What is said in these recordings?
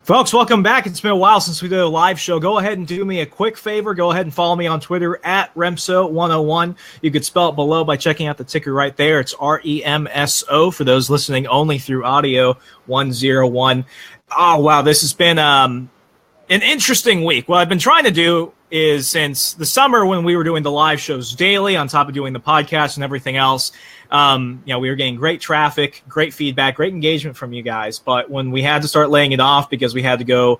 Folks, welcome back. It's been a while since we did a live show. Go ahead and do me a quick favor. Go ahead and follow me on Twitter at Remso101. You could spell it below by checking out the ticker right there. It's REMSO for those listening only through audio 101. Oh, wow. This has been an interesting week. What I've been trying to do is, since the summer when we were doing the live shows daily on top of doing the podcast and everything else, we were getting great traffic, great feedback, great engagement from you guys. But when we had to start laying it off because we had to go,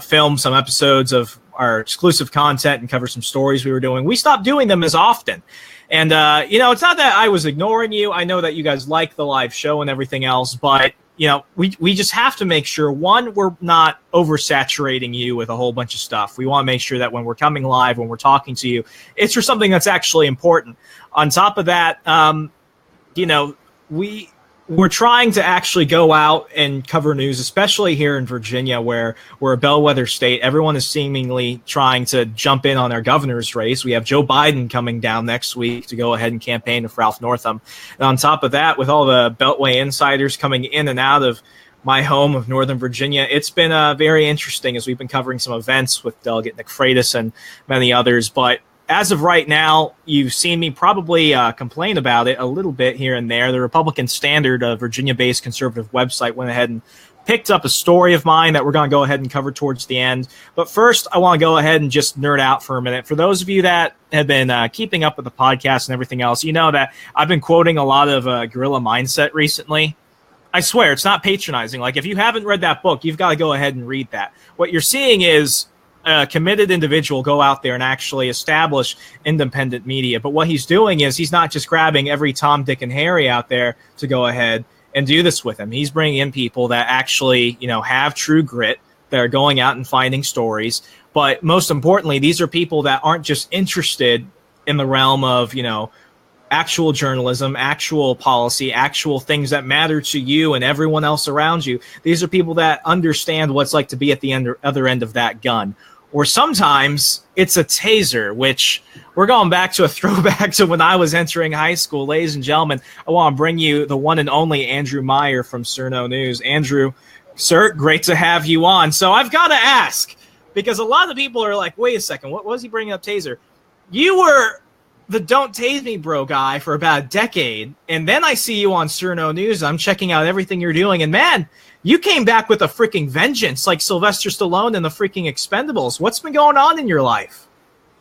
film some episodes of our exclusive content and cover some stories we were doing, we stopped doing them as often. And, it's not that I was ignoring you. I know that you guys like the live show and everything else, but we just have to make sure, one, we're not oversaturating you with a whole bunch of stuff. We want to make sure that when we're coming live, when we're talking to you, it's for something that's actually important. On top of that, we're trying to actually go out and cover news, especially here in Virginia, where we're a bellwether state. Everyone is seemingly trying to jump in on our governor's race. We have Joe Biden coming down next week to go ahead and campaign with Ralph Northam. And on top of that, with all the Beltway insiders coming in and out of my home of Northern Virginia, it's been very interesting as we've been covering some events with Delegate Nick Freitas and many others. But as of right now, you've seen me probably complain about it a little bit here and there. The Republican Standard, a Virginia-based conservative website, went ahead and picked up a story of mine that we're going to go ahead and cover towards the end. But first, I want to go ahead and just nerd out for a minute. For those of you that have been keeping up with the podcast and everything else, you know that I've been quoting a lot of Guerrilla Mindset recently. I swear, it's not patronizing. Like, if you haven't read that book, you've got to go ahead and read that. What you're seeing is a committed individual go out there and actually establish independent media. But what he's doing is he's not just grabbing every Tom, Dick, and Harry out there to go ahead and do this with him. He's bringing in people that actually, have true grit, that are going out and finding stories. But most importantly, these are people that aren't just interested in the realm of, actual journalism, actual policy, actual things that matter to you and everyone else around you. These are people that understand what it's like to be at the other end of that gun. Or sometimes it's a taser, which we're going back to a throwback to when I was entering high school. Ladies and gentlemen, I want to bring you the one and only Andrew Meyer from Cerno News. Andrew, sir, great to have you on. So I've got to ask, because a lot of people are like, wait a second, what was he bringing up taser? You were the Don't Tase Me Bro guy for about a decade, and then I see you on Cerno News. I'm checking out everything you're doing, and man, you came back with a freaking vengeance, like Sylvester Stallone in the freaking Expendables. What's been going on in your life?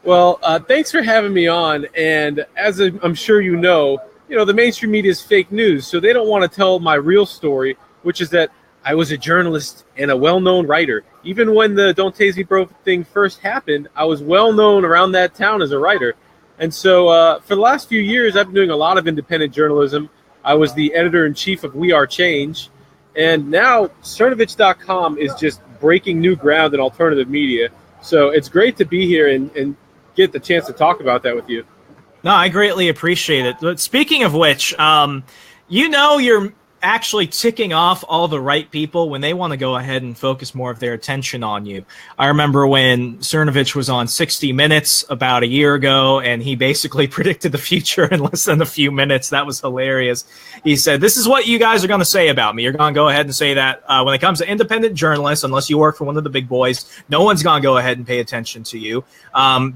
Well, thanks for having me on, and as I'm sure you know, the mainstream media is fake news, so they don't want to tell my real story, which is that I was a journalist and a well-known writer. Even when the Don't Tase Me Bro thing first happened, I was well-known around that town as a writer. And so for the last few years, I've been doing a lot of independent journalism. I was the editor-in-chief of We Are Change. And now Cernovich.com is just breaking new ground in alternative media. So it's great to be here and get the chance to talk about that with you. No, I greatly appreciate it. But speaking of which, you're actually ticking off all the right people when they want to go ahead and focus more of their attention on you. I remember when Cernovich was on 60 Minutes about a year ago, and he basically predicted the future in less than a few minutes. That was hilarious. He said, this is what you guys are going to say about me. You're going to go ahead and say that when it comes to independent journalists, unless you work for one of the big boys, no one's going to go ahead and pay attention to you.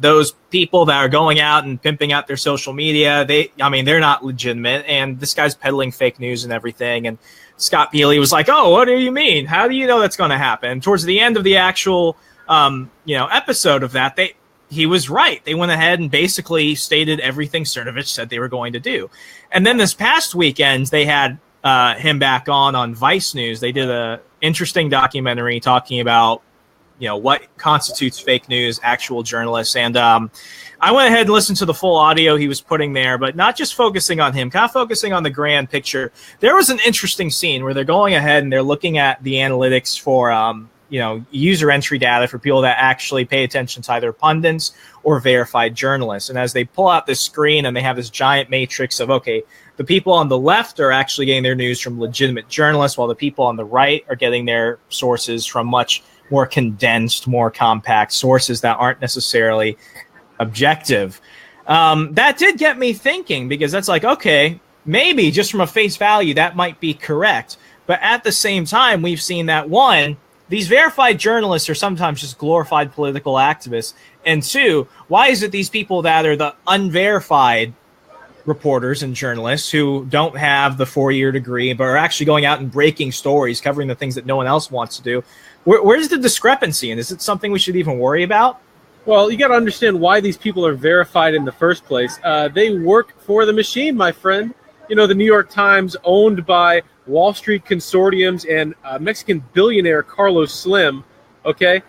Those people that are going out and pimping out their social media, they're not legitimate, and this guy's peddling fake news and everything. And Scott Peely was like, oh, what do you mean? How do you know that's going to happen? And towards the end of the actual, episode of that, he was right. They went ahead and basically stated everything Cernovich said they were going to do. And then this past weekend, they had him back on Vice News. They did a interesting documentary talking about, what constitutes fake news, actual journalists. And I went ahead and listened to the full audio he was putting there, but not just focusing on him, kind of focusing on the grand picture. There was an interesting scene where they're going ahead and they're looking at the analytics for, user entry data for people that actually pay attention to either pundits or verified journalists. And as they pull out this screen and they have this giant matrix of, okay, the people on the left are actually getting their news from legitimate journalists, while the people on the right are getting their sources from much more condensed, more compact sources that aren't necessarily objective. That did get me thinking, because that's like, okay, maybe just from a face value, that might be correct. But at the same time, we've seen that, one, these verified journalists are sometimes just glorified political activists. And two, why is it these people that are the unverified reporters and journalists who don't have the 4-year degree but are actually going out and breaking stories, covering the things that no one else wants to do? Where's the discrepancy? And is it something we should even worry about? Well, you got to understand why these people are verified in the first place. They work for the machine, my friend. You know, the New York Times, owned by Wall Street consortiums and Mexican billionaire Carlos Slim. Okay,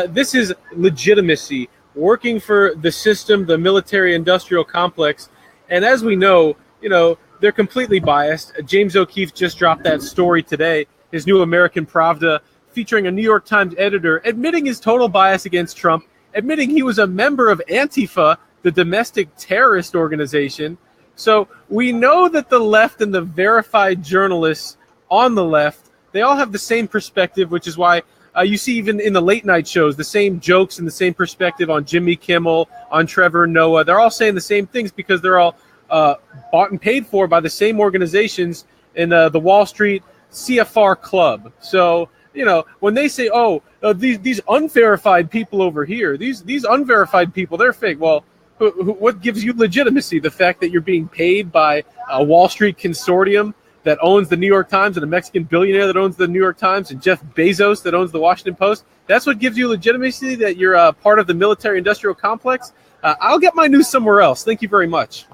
this is legitimacy, working for the system, the military-industrial complex. And as we know, you know, they're completely biased. James O'Keefe just dropped that story today, his new American Pravda, featuring a New York Times editor admitting his total bias against Trump, admitting he was a member of Antifa, the domestic terrorist organization. So we know that the left and the verified journalists on the left, they all have the same perspective, which is why you see even in the late night shows, the same jokes and the same perspective on Jimmy Kimmel, on Trevor Noah. They're all saying the same things because they're all bought and paid for by the same organizations in the Wall Street CFR club. So, you know, when they say, these unverified people over here, these unverified people, they're fake. Well, what gives you legitimacy? The fact that you're being paid by a Wall Street consortium that owns the New York Times and a Mexican billionaire that owns the New York Times and Jeff Bezos that owns the Washington Post? That's what gives you legitimacy, that you're a part of the military-industrial complex? I'll get my news somewhere else. Thank you very much.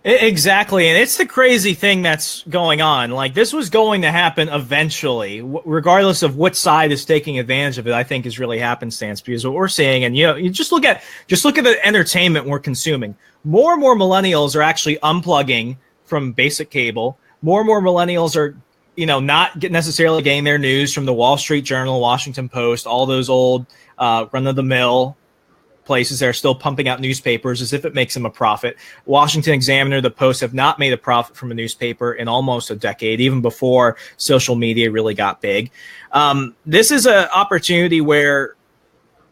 Exactly, and it's the crazy thing that's going on. Like, this was going to happen eventually, regardless of what side is taking advantage of it. I think is really happenstance, because what we're seeing, and you just look at the entertainment we're consuming. More and more millennials are actually unplugging from basic cable. More and more millennials are, not necessarily getting their news from the Wall Street Journal, Washington Post, all those old run-of-the-mill places that are still pumping out newspapers as if it makes them a profit. Washington Examiner, the Post have not made a profit from a newspaper in almost a decade, even before social media really got big. This is an opportunity where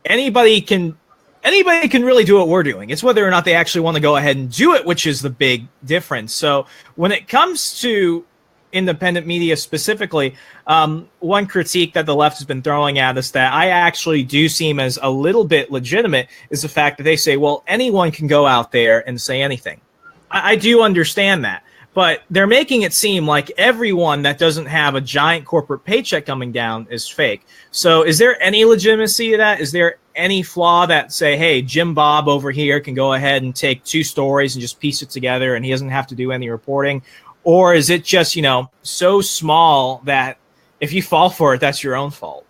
anybody can really do what we're doing. It's whether or not they actually want to go ahead and do it, which is the big difference. So when it comes to independent media specifically, one critique that the left has been throwing at us that I actually do seem as a little bit legitimate is the fact that they say, well, anyone can go out there and say anything. I do understand that, but they're making it seem like everyone that doesn't have a giant corporate paycheck coming down is fake. So is there any legitimacy to that? Is there any flaw that say, hey, Jim Bob over here can go ahead and take 2 stories and just piece it together and he doesn't have to do any reporting? Or is it just, so small that if you fall for it, that's your own fault?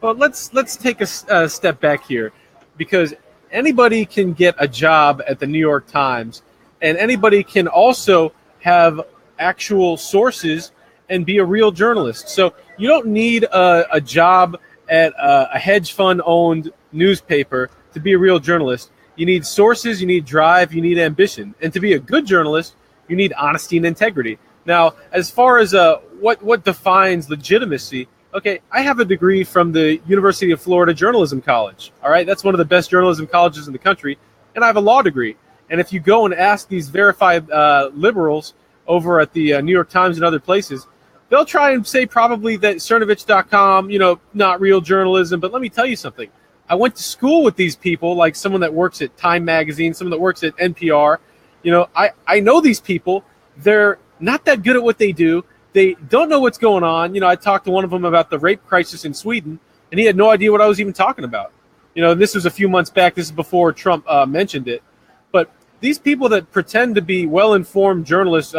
Well, let's take a step back here, because anybody can get a job at the New York Times, and anybody can also have actual sources and be a real journalist. So you don't need a job at a hedge fund-owned newspaper to be a real journalist. You need sources, you need drive, you need ambition. And to be a good journalist, you need honesty and integrity. Now, as far as what defines legitimacy, okay, I have a degree from the University of Florida Journalism College. All right, that's one of the best journalism colleges in the country, and I have a law degree. And if you go and ask these verified liberals over at the New York Times and other places, they'll try and say probably that Cernovich.com, not real journalism. But let me tell you something. I went to school with these people, like someone that works at Time Magazine, someone that works at NPR. I know these people. They're not that good at what they do. They don't know what's going on. I talked to one of them about the rape crisis in Sweden, and he had no idea what I was even talking about. This was a few months back. This is before Trump mentioned it. But these people that pretend to be well-informed journalists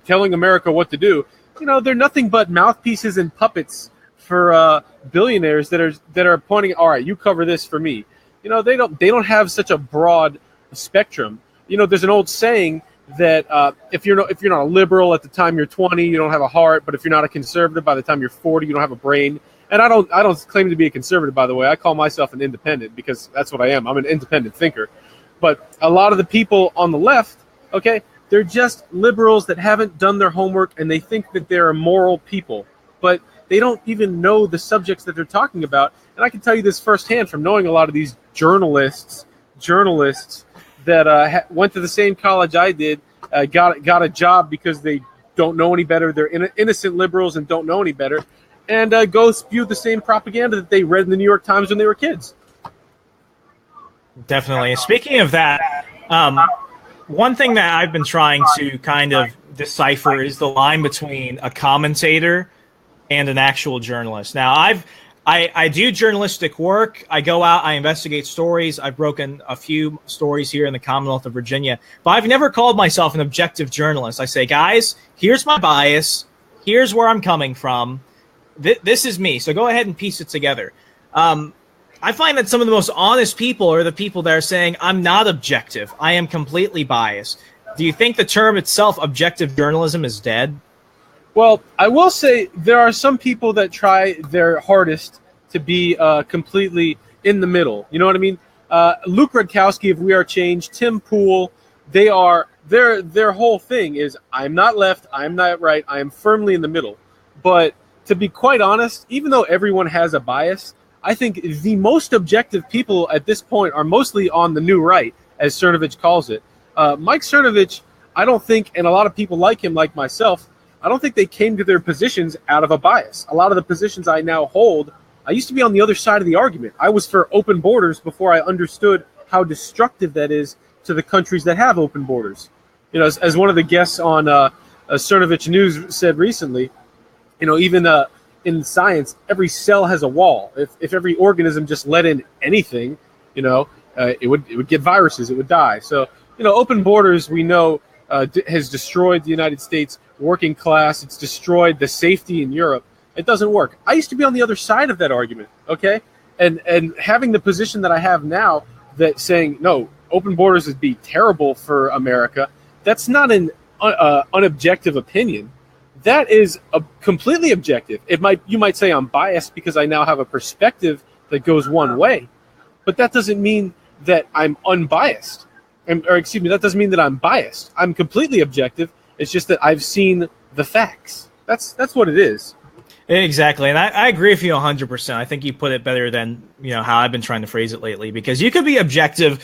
telling America what to do, they're nothing but mouthpieces and puppets for billionaires that are pointing, all right, you cover this for me. They don't have such a broad spectrum. There's an old saying that if you're not a liberal at the time you're 20, you don't have a heart. But if you're not a conservative by the time you're 40, you don't have a brain. And I don't claim to be a conservative, by the way. I call myself an independent because that's what I am. I'm an independent thinker. But a lot of the people on the left, okay, they're just liberals that haven't done their homework, and they think that they're moral people. But they don't even know the subjects that they're talking about. And I can tell you this firsthand from knowing a lot of these journalists that went to the same college I did, got a job because they don't know any better. They're innocent liberals and don't know any better, and go spew the same propaganda that they read in the New York Times when they were kids. Definitely. Speaking of that, one thing that I've been trying to kind of decipher is the line between a commentator and an actual journalist. Now, I do journalistic work. I go out, I investigate stories. I've broken a few stories here in the Commonwealth of Virginia, but I've never called myself an objective journalist. I say, guys, here's my bias. Here's where I'm coming from. This is me. So go ahead and piece it together. I find that some of the most honest people are the people that are saying, I'm not objective. I am completely biased. Do you think the term itself, objective journalism, is dead? Well, I will say there are some people that try their hardest to be completely in the middle. You know what I mean? Luke Rudkowski of We Are Change, Tim Pool, their whole thing is, I'm not left, I'm not right, I am firmly in the middle. But to be quite honest, even though everyone has a bias, I think the most objective people at this point are mostly on the new right, as Cernovich calls it. Mike Cernovich, I don't think, and a lot of people like him, like myself, I don't think they came to their positions out of a bias. A lot of the positions I now hold, I used to be on the other side of the argument. I was for open borders before I understood how destructive that is to the countries that have open borders. You know, as one of the guests on Cernovich News said recently, you know, even in science, every cell has a wall. If every organism just let in anything, you know, it would get viruses. It would die. So, you know, open borders, we know, has destroyed the United States working class. It's destroyed the safety in Europe. It doesn't work. I used to be on the other side of that argument, okay? And having the position that I have now, that saying, no, open borders would be terrible for America, that's not an unobjective opinion. That is completely objective. You might say I'm biased because I now have a perspective that goes one way, but that doesn't mean that I'm unbiased. That doesn't mean that I'm biased. I'm completely objective. It's just that I've seen the facts. That's what it is. Exactly, and I agree with you 100%. I think you put it better than how I've been trying to phrase it lately, because you could be objective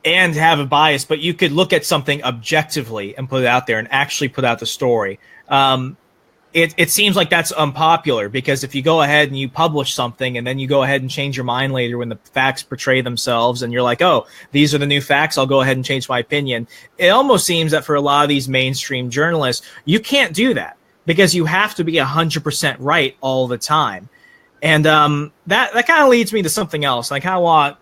and have a bias, but you could look at something objectively and put it out there and actually put out the story. It seems like that's unpopular, because if you go ahead and you publish something and then you go ahead and change your mind later when the facts portray themselves and you're like, oh, these are the new facts, I'll go ahead and change my opinion. It almost seems that for a lot of these mainstream journalists, you can't do that because you have to be 100% right all the time. And that kind of leads me to something else. I kind of want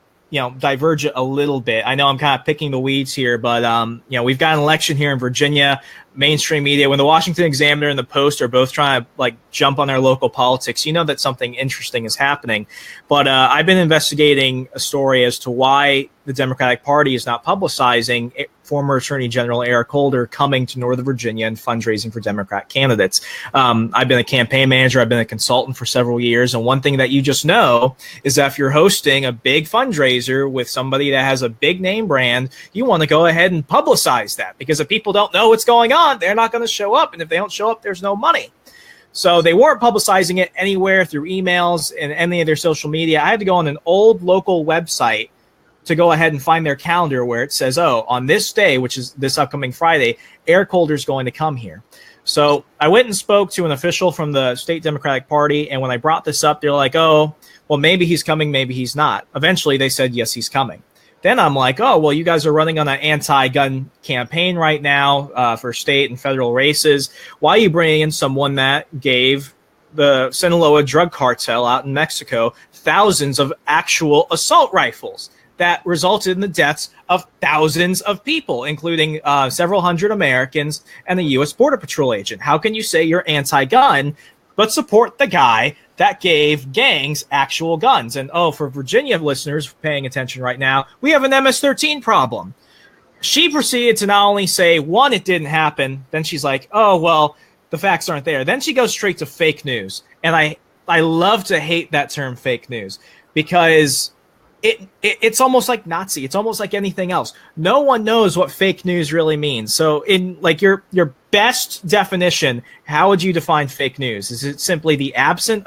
diverge it a little bit. I know I'm kind of picking the weeds here, but we've got an election here in Virginia. Mainstream media, when the Washington Examiner and the Post are both trying to jump on their local politics, that something interesting is happening. But I've been investigating a story as to why the Democratic Party is not publicizing former Attorney General Eric Holder coming to Northern Virginia and fundraising for Democrat candidates. I've been a campaign manager. I've been a consultant for several years. And one thing that you just know is that if you're hosting a big fundraiser with somebody that has a big name brand, you want to go ahead and publicize that, because if people don't know what's going on, they're not going to show up. And if they don't show up, there's no money. So they weren't publicizing it anywhere through emails and any of their social media. I had to go on an old local website to go ahead and find their calendar where it says, oh, on this day, which is this upcoming Friday, Eric Holder's going to come here. So I went and spoke to an official from the state Democratic Party. And when I brought this up, they're like, oh, well, maybe he's coming, maybe he's not. Eventually, they said, yes, he's coming. Then I'm like, oh, well, you guys are running on an anti-gun campaign right now for state and federal races. Why are you bringing in someone that gave the Sinaloa drug cartel out in Mexico thousands of actual assault rifles that resulted in the deaths of thousands of people, including several hundred Americans and a U.S. Border Patrol agent? How can you say you're anti-gun but support the guy that gave gangs actual guns? And for Virginia listeners paying attention right now, we have an MS-13 problem. She proceeded to not only say, one, it didn't happen, then she's like, oh, well, the facts aren't there. Then she goes straight to fake news. And I love to hate that term fake news, because it's almost like Nazi. It's almost like anything else. No one knows what fake news really means. So in your best definition, how would you define fake news? Is it simply the absence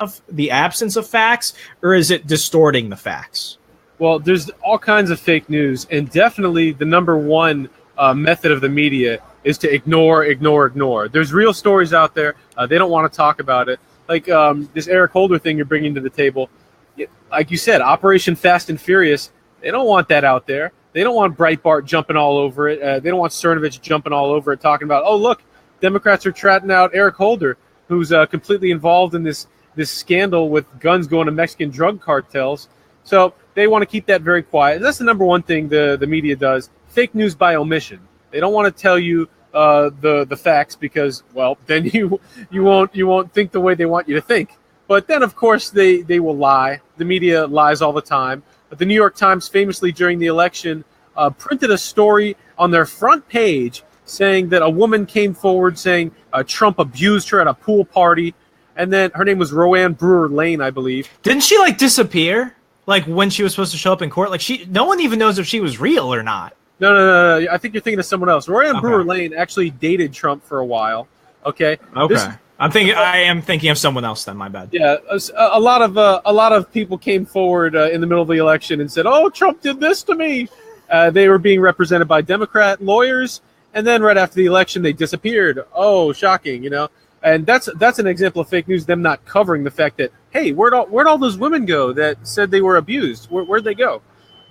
of facts, or is it distorting the facts? Well, there's all kinds of fake news, and definitely the number one method of the media is to ignore, ignore, ignore. There's real stories out there. They don't want to talk about it. Like this Eric Holder thing you're bringing to the table. Like you said, Operation Fast and Furious, they don't want that out there. They don't want Breitbart jumping all over it. They don't want Cernovich jumping all over it, talking about, oh, look, Democrats are trotting out Eric Holder, who's completely involved in this scandal with guns going to Mexican drug cartels. So they want to keep that very quiet. That's the number one thing the media does. Fake news by omission. They don't want to tell you the facts because, well, then you won't think the way they want you to think. But then, of course, they will lie. The media lies all the time. But the New York Times famously during the election printed a story on their front page saying that a woman came forward saying Trump abused her at a pool party. And then her name was Roanne Brewer Lane, I believe. Didn't she disappear? When she was supposed to show up in court? No one even knows if she was real or not. No. I think you're thinking of someone else. Roanne Brewer Lane actually dated Trump for a while. Okay. I am thinking of someone else then. My bad. Yeah, a lot of people came forward in the middle of the election and said, "Oh, Trump did this to me." They were being represented by Democrat lawyers, and then right after the election, they disappeared. Oh, shocking, And that's an example of fake news. Them not covering the fact that, hey, where'd all those women go that said they were abused? Where'd they go?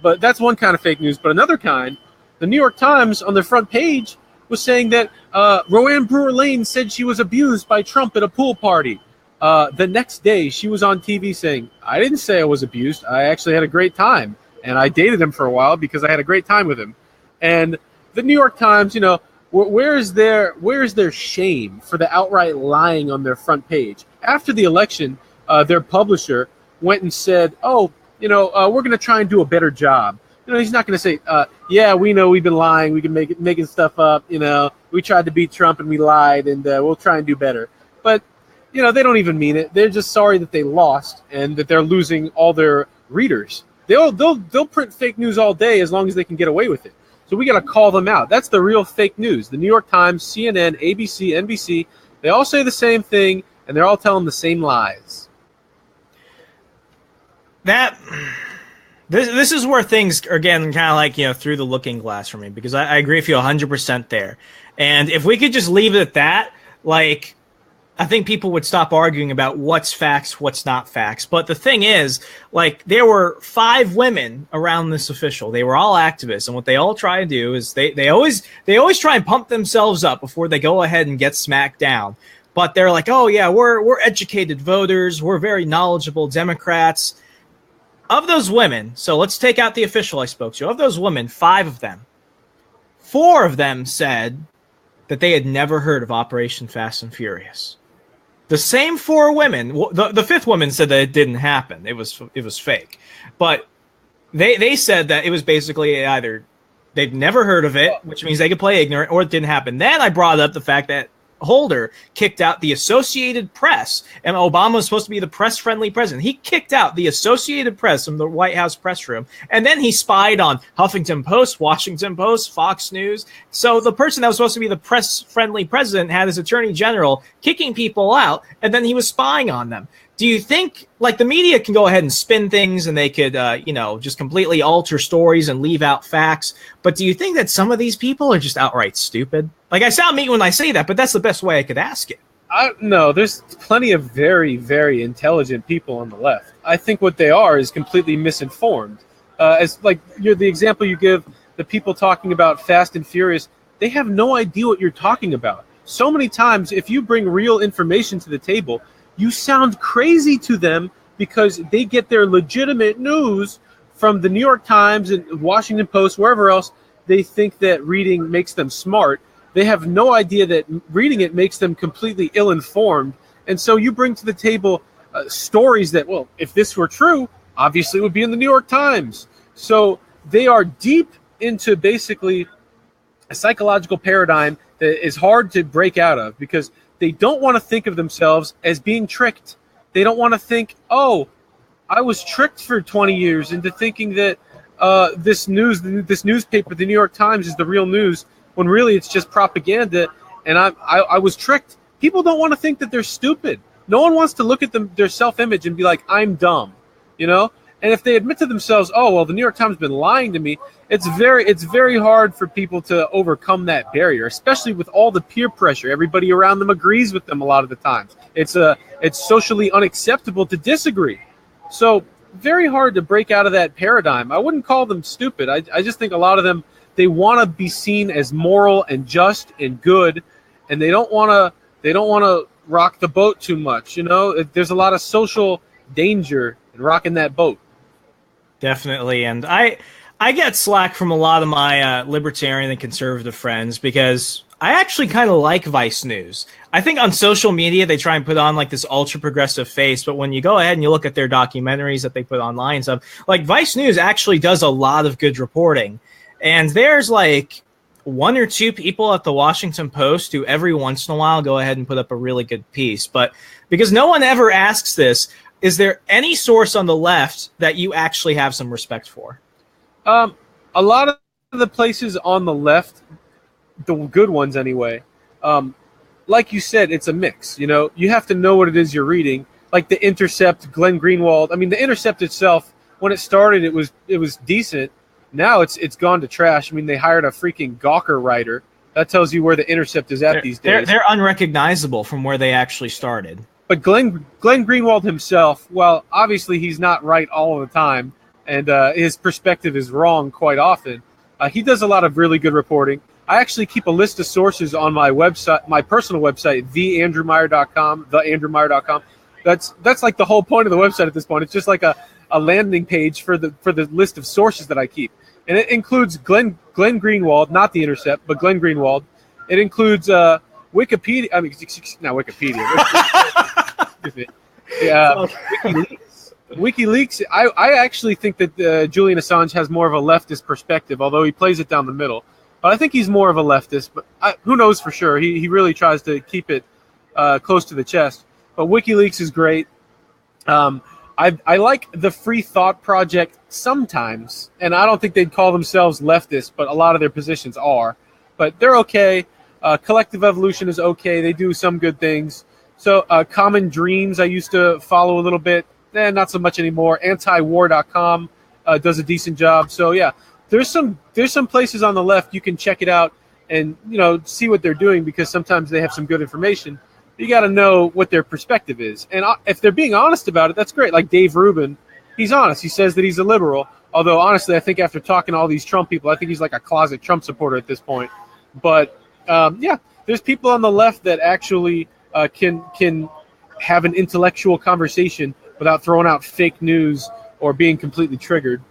But that's one kind of fake news. But another kind, the New York Times on their front page was saying that Roanne Brewer Lane said she was abused by Trump at a pool party. The next day, she was on TV saying, I didn't say I was abused. I actually had a great time. And I dated him for a while because I had a great time with him. And the New York Times, where is their shame for the outright lying on their front page? After the election, their publisher went and said, we're going to try and do a better job. He's not going to say, yeah, we know we've been lying. We've been making stuff up. We tried to beat Trump and we lied, and we'll try and do better. But, they don't even mean it. They're just sorry that they lost and that they're losing all their readers. They'll print fake news all day as long as they can get away with it. So we got to call them out. That's the real fake news. The New York Times, CNN, ABC, NBC, they all say the same thing, and they're all telling the same lies. This is where things are getting kind of through the looking glass for me, because I agree with you 100% there. And if we could just leave it at that, I think people would stop arguing about what's facts, what's not facts. But the thing is, there were 5 women around this official. They were all activists, and what they all try to do is they always try and pump themselves up before they go ahead and get smacked down. But they're like, oh yeah, we're educated voters, we're very knowledgeable Democrats. Of those women, so let's take out the official I spoke to. Of those women, 5 of them, 4 of them said that they had never heard of Operation Fast and Furious. The same 4 women, the 5th woman said that it didn't happen. It was fake. But they said that it was basically either they'd never heard of it, which means they could play ignorant, or it didn't happen. Then I brought up the fact that Holder kicked out the Associated Press, and Obama was supposed to be the press-friendly president. He kicked out the Associated Press from the White House press room, and then he spied on Huffington Post, Washington Post, Fox News. So the person that was supposed to be the press-friendly president had his attorney general kicking people out, and then he was spying on them. Do you think, the media can go ahead and spin things and they could, just completely alter stories and leave out facts, but do you think that some of these people are just outright stupid? I sound mean when I say that, but that's the best way I could ask it. No, there's plenty of very, very intelligent people on the left. I think what they are is completely misinformed. You're the example you give, the people talking about Fast and Furious, they have no idea what you're talking about. So many times, if you bring real information to the table, you sound crazy to them because they get their legitimate news from the New York Times and Washington Post, wherever else. They think that reading makes them smart. They have no idea that reading it makes them completely ill-informed. And so you bring to the table stories that, well, if this were true, obviously it would be in the New York Times. So they are deep into basically a psychological paradigm that is hard to break out of because they don't want to think of themselves as being tricked. They don't want to think, oh, I was tricked for 20 years into thinking that this newspaper, the New York Times, is the real news, when really it's just propaganda, and I was tricked. People don't want to think that they're stupid. No one wants to look at their self-image and be like, I'm dumb, And if they admit to themselves, oh, well, the New York Times has been lying to me, it's very hard for people to overcome that barrier, especially with all the peer pressure. Everybody around them agrees with them a lot of the times. It's socially unacceptable to disagree. So very hard to break out of that paradigm. I wouldn't call them stupid. I just think a lot of them, they want to be seen as moral and just and good, and they don't want to rock the boat too much. You know, there's a lot of social danger in rocking that boat. Definitely, and I get slack from a lot of my libertarian and conservative friends because I actually kind of like Vice News. I think on social media they try and put on like this ultra progressive face, but when you go ahead and you look at their documentaries that they put online and stuff, like Vice News actually does a lot of good reporting. And there's like one or two people at the Washington Post who every once in a while go ahead and put up a really good piece. But because no one ever asks this, is there any source on the left that you actually have some respect for? A lot of the places on the left, the good ones anyway, like you said, it's a mix. You know, you have to know what it is you're reading. Like The Intercept, Glenn Greenwald. I mean, The Intercept itself, when it started, it was decent. Now it's gone to trash. I mean, they hired a freaking Gawker writer. That tells you where The Intercept is at these days. They're unrecognizable from where they actually started. But Glenn Greenwald himself, well, obviously he's not right all of the time, and his perspective is wrong quite often. He does a lot of really good reporting. I actually keep a list of sources on my website, my personal website, theandrewmeyer.com. That's like the whole point of the website at this point. It's just like a landing page for the list of sources that I keep. And it includes Glenn Greenwald, not The Intercept, but Glenn Greenwald. It includes Wikipedia. I mean, not Wikipedia. Yeah, WikiLeaks. I actually think that Julian Assange has more of a leftist perspective, although he plays it down the middle. But I think he's more of a leftist. But who knows for sure? He really tries to keep it close to the chest. But WikiLeaks is great. I like the Free Thought Project sometimes, and I don't think they'd call themselves leftist, but a lot of their positions are. But they're okay. Collective Evolution is okay. They do some good things. So Common Dreams I used to follow a little bit. Not so much anymore. Antiwar.com does a decent job. So yeah, there's some places on the left you can check it out and see what they're doing, because sometimes they have some good information. You got to know what their perspective is. And if they're being honest about it, that's great. Like Dave Rubin, he's honest. He says that he's a liberal. Although, honestly, I think after talking to all these Trump people, I think he's like a closet Trump supporter at this point. But, yeah, there's people on the left that actually can have an intellectual conversation without throwing out fake news or being completely triggered.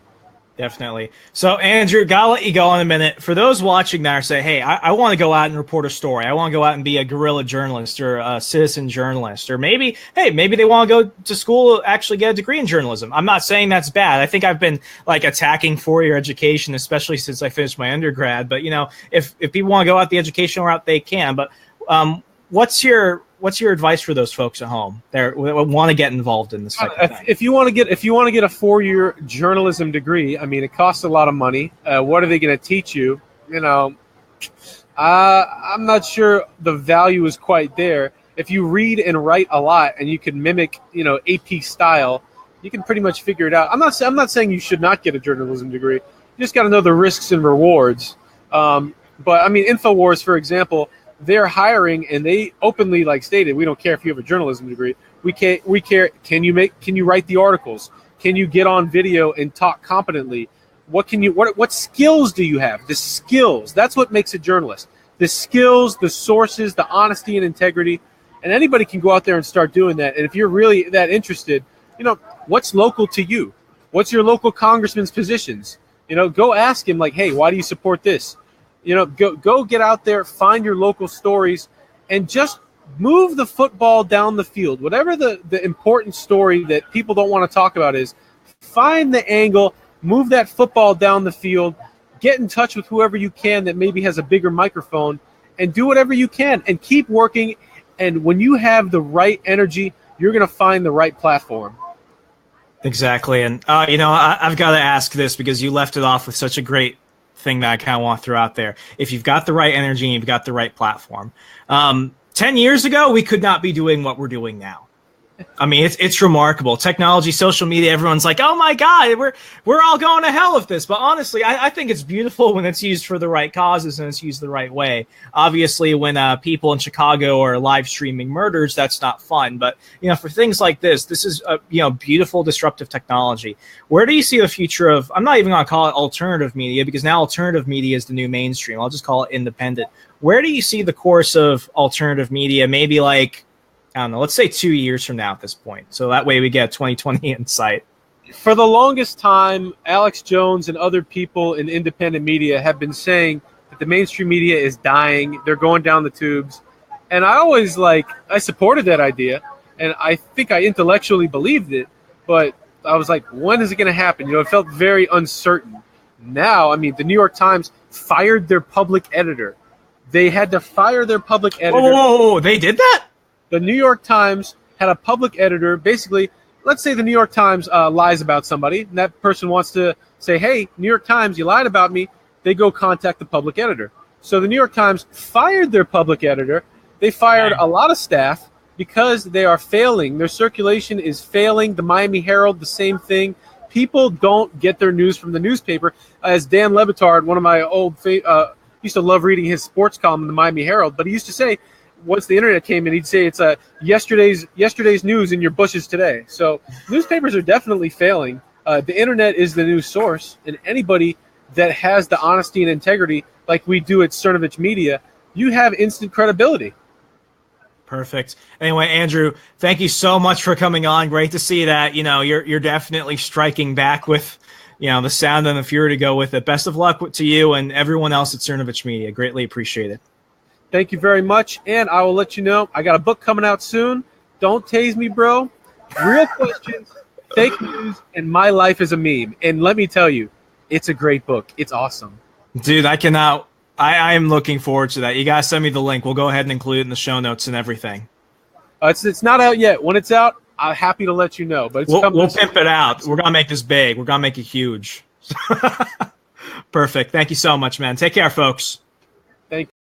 Definitely. So, Andrew, gotta let you go in a minute. For those watching that are saying, hey, I want to go out and report a story. I want to go out and be a guerrilla journalist or a citizen journalist. Or maybe they want to go to school, actually get a degree in journalism. I'm not saying that's bad. I think I've been like attacking four-year education, especially since I finished my undergrad. But, if people want to go out the educational route, they can. But what's your advice for those folks at home that want to get involved in this type of thing? If you want to get a 4-year journalism degree, I mean, it costs a lot of money. What are they going to teach you? I'm not sure the value is quite there. If you read and write a lot and you can mimic, AP style, you can pretty much figure it out. I'm not saying you should not get a journalism degree. You just got to know the risks and rewards. But I mean, InfoWars, for example, they're hiring, and they openly stated, we don't care if you have a journalism degree. We care. Can you write the articles? Can you get on video and talk competently? What skills do you have? The skills. That's what makes a journalist. The skills, the sources, the honesty and integrity. And anybody can go out there and start doing that. And if you're really that interested, what's local to you? What's your local congressman's positions? Go ask him hey, why do you support this? Go get out there, find your local stories, and just move the football down the field. Whatever the important story that people don't want to talk about is, find the angle, move that football down the field, get in touch with whoever you can that maybe has a bigger microphone, and do whatever you can and keep working. And when you have the right energy, you're going to find the right platform. Exactly. And, I've got to ask this because you left it off with such a great thing that I kind of want to throw out there. If you've got the right energy and you've got the right platform. 10 years ago, we could not be doing what we're doing now. I mean, it's remarkable. Technology, social media, everyone's like, oh my God, we're all going to hell with this. But honestly, I think it's beautiful when it's used for the right causes and it's used the right way. Obviously, when people in Chicago are live streaming murders, that's not fun. But, for things like this is beautiful, disruptive technology. Where do you see the future of, I'm not even going to call it alternative media, because now alternative media is the new mainstream. I'll just call it independent. Where do you see the course of alternative media, maybe like, I don't know, let's say 2 years from now at this point. So that way we get 2020 in sight. For the longest time, Alex Jones and other people in independent media have been saying that the mainstream media is dying. They're going down the tubes. And I always I supported that idea. And I think I intellectually believed it. But I was like, when is it going to happen? It felt very uncertain. Now, I mean, the New York Times fired their public editor. They had to fire their public editor. Whoa, they did that? The New York Times had a public editor. Basically, let's say the New York Times lies about somebody, and that person wants to say, hey, New York Times, you lied about me. They go contact the public editor. So the New York Times fired their public editor. They fired a lot of staff because they are failing. Their circulation is failing. The Miami Herald, the same thing. People don't get their news from the newspaper. As Dan Levitard, one of my old used to love reading his sports column in the Miami Herald, but he used to say, once the internet came in, he'd say it's yesterday's news in your bushes today. So newspapers are definitely failing. The internet is the news source, and anybody that has the honesty and integrity like we do at Cernovich Media, you have instant credibility. Perfect. Anyway, Andrew, thank you so much for coming on. Great to see that you're definitely striking back with the sound and the fury to go with it. Best of luck to you and everyone else at Cernovich Media. Greatly appreciate it. Thank you very much, and I will let you know I got a book coming out soon. Don't tase me, bro. Real questions, fake news, and my life is a meme. And let me tell you, it's a great book. It's awesome. Dude, I cannot. I am looking forward to that. You gotta send me the link. We'll go ahead and include it in the show notes and everything. It's not out yet. When it's out, I'm happy to let you know. But we'll pimp it out. We're gonna make this big. We're gonna make it huge. Perfect. Thank you so much, man. Take care, folks. Thank you.